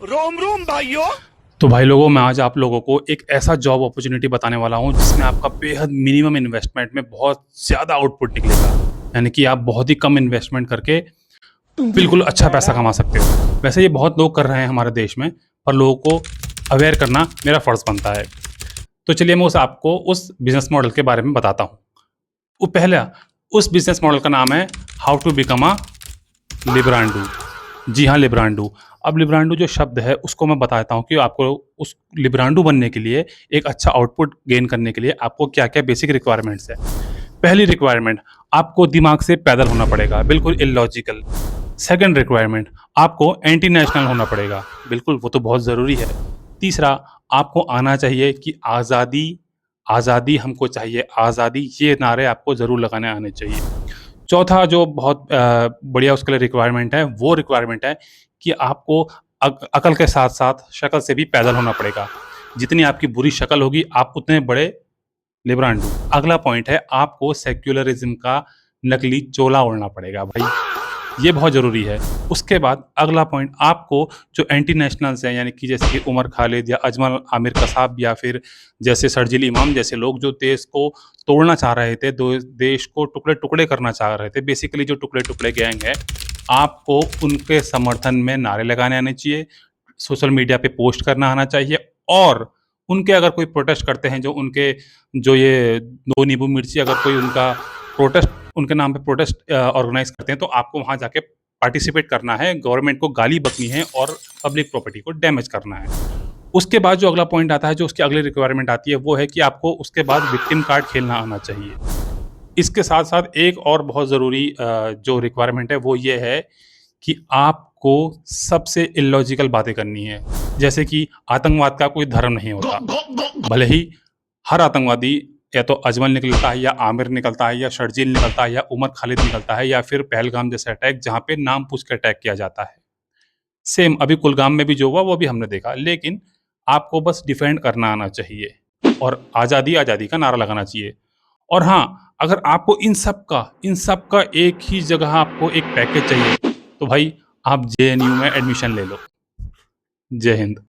रोम रोम भाइयों। तो भाई लोगों, मैं आज आप लोगों को एक ऐसा जॉब अपॉर्चुनिटी बताने वाला हूँ जिसमें आपका बेहद मिनिमम इन्वेस्टमेंट में बहुत ज़्यादा आउटपुट निकलेगा। यानी कि आप बहुत ही कम इन्वेस्टमेंट करके बिल्कुल अच्छा पैसा कमा सकते हो। वैसे ये बहुत लोग कर रहे हैं हमारे देश में, पर लोगों को अवेयर करना मेरा फ़र्ज़ बनता है। तो चलिए मैं आपको उस बिज़नेस मॉडल के बारे में बताता हूँ। वो पहला उस बिज़नेस मॉडल का नाम है हाउ टू बिकम अ लिब्रांडू। जी हाँ, लिब्रांडू। अब लिब्रांडू जो शब्द है उसको मैं बताता हूँ कि आपको उस लिब्रांडू बनने के लिए, एक अच्छा आउटपुट गेन करने के लिए आपको क्या-क्या बेसिक रिक्वायरमेंट्स है। पहली रिक्वायरमेंट, आपको दिमाग से पैदल होना पड़ेगा, बिल्कुल इलॉजिकल। सेकंड रिक्वायरमेंट, आपको एंटी नेशनल होना पड़ेगा, बिल्कुल वो तो बहुत ज़रूरी है। तीसरा, आपको आना चाहिए कि आज़ादी, आज़ादी हमको चाहिए, आज़ादी, ये नारे आपको ज़रूर लगाने आने चाहिए। चौथा जो बहुत बढ़िया उसके लिए रिक्वायरमेंट है, वो रिक्वायरमेंट है कि आपको अकल के साथ-साथ शक्ल से भी पैदल होना पड़ेगा। जितनी आपकी बुरी शक्ल होगी, आप उतने बड़े लिब्रांडू। अगला पॉइंट है, आपको सेक्युलरिज़्म का नकली चोला ओढ़ना पड़ेगा भाई। ये बहुत ज़रूरी है। उसके बाद अगला पॉइंट, आपको जो एंटी नेशनल्स हैं, यानी कि जैसे कि उमर खालिद या अजमल आमिर कसाब या फिर जैसे शर्जील इमाम जैसे लोग जो देश को तोड़ना चाह रहे थे, देश को टुकड़े-टुकड़े करना चाह रहे थे, बेसिकली जो टुकड़े-टुकड़े गैंग है, आपको उनके समर्थन में नारे लगाने आने चाहिए, सोशल मीडिया पे पोस्ट करना आना चाहिए, और उनके अगर कोई प्रोटेस्ट करते हैं, जो ये 2 नींबू मिर्ची अगर कोई उनका प्रोटेस्ट, उनके नाम पे प्रोटेस्ट ऑर्गेनाइज़ करते हैं, तो आपको वहाँ जाके पार्टिसिपेट करना है, गवर्नमेंट को गाली बकनी है और पब्लिक प्रॉपर्टी को डैमेज करना है। उसके बाद जो अगला पॉइंट आता है, जो उसकी अगली रिक्वायरमेंट आती है, वो है कि आपको उसके बाद विक्टिम कार्ड खेलना आना चाहिए। इसके साथ-साथ एक और बहुत ज़रूरी जो रिक्वायरमेंट है, वो ये है कि आपको सबसे इलॉजिकल बातें करनी है। जैसे कि आतंकवाद का कोई धर्म नहीं होता। भले ही हर आतंकवादी या तो अजमल निकलता है या आमिर निकलता है या शर्जील निकलता है या उमर खालिद निकलता है या फिर पहलगाम जैसा अटैक जहाँ पे नाम पूछ के अटैक किया जाता है। सेम अभी कुलगाम में भी जो हुआ वो भी हमने देखा। लेकिन आपको बस डिफेंड करना आना चाहिए और आज़ादी, आज़ादी का नारा लगाना चाहिए। और हाँ, अगर आपको इन सब का एक ही जगह आपको एक पैकेज चाहिए, तो भाई आप जेएनयू में एडमिशन ले लो। जय हिंद।